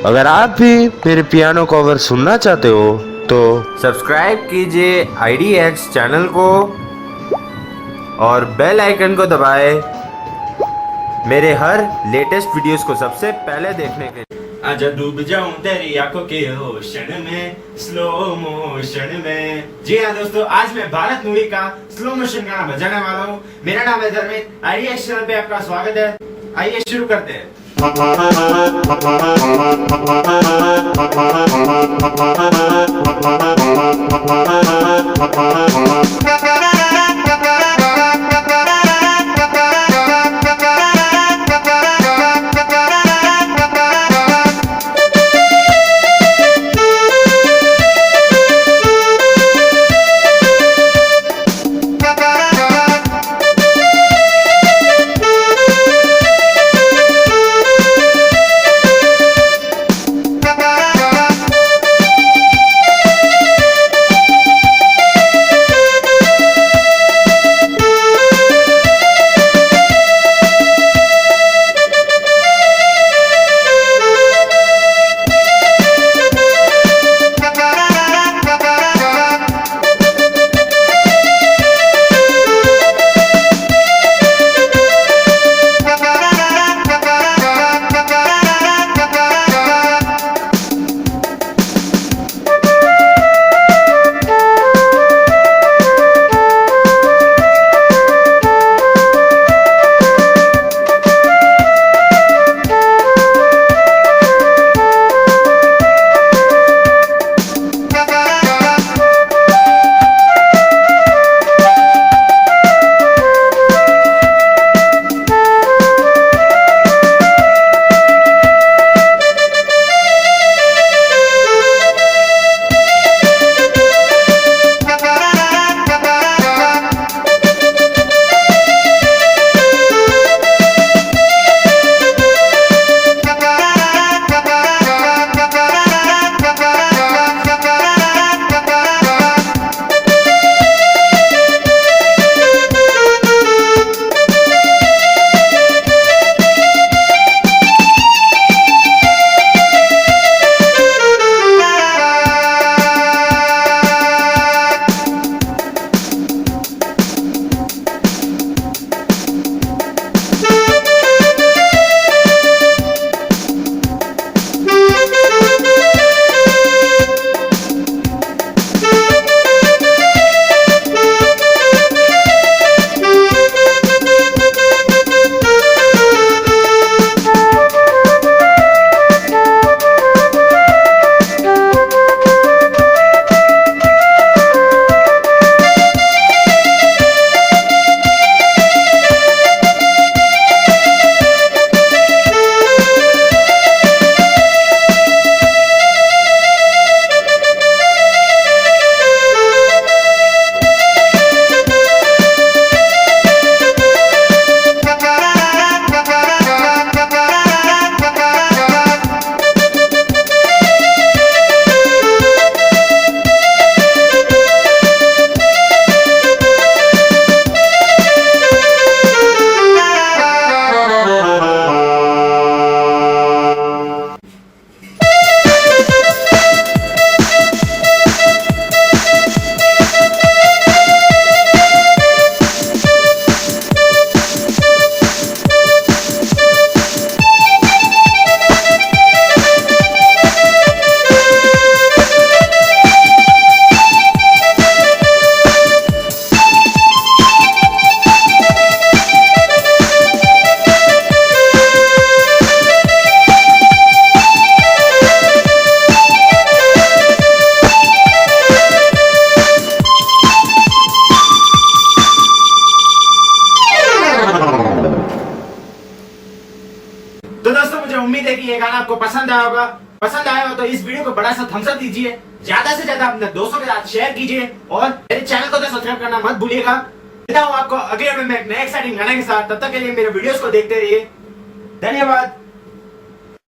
अगर आप भी मेरे पियानो कवर सुनना चाहते हो तो सब्सक्राइब कीजिए IDX चैनल को और बेल आइकन को दबाएं मेरे हर लेटेस्ट वीडियोस को सबसे पहले देखने के लिए। आजा डूब जाऊं तेरी आंखों के ओशन में, स्लो मोशन में। जी हाँ दोस्तों, आज मैं भारत मूवी का स्लो मोशन गाना बजाने वाला हूँ। मेरा नाम है धर्मित। IDX चैनल पे आपका स्वागत है। आइए शुरू करते हैं। तो दोस्तों, मुझे उम्मीद है कि ये गाना आपको पसंद आया होगा। पसंद आया हो तो इस वीडियो को बड़ा सा थम्स अप दीजिए, ज्यादा से ज्यादा अपने दोस्तों के साथ शेयर कीजिए और मेरे चैनल को तो सब्सक्राइब करना मत भूलिएगा। मिलता हूँ आपको अगले वीडियो में एक नए एक्साइटिंग गाने के साथ। तब तक के लिए मेरे वीडियोस को देखते रहिए। धन्यवाद।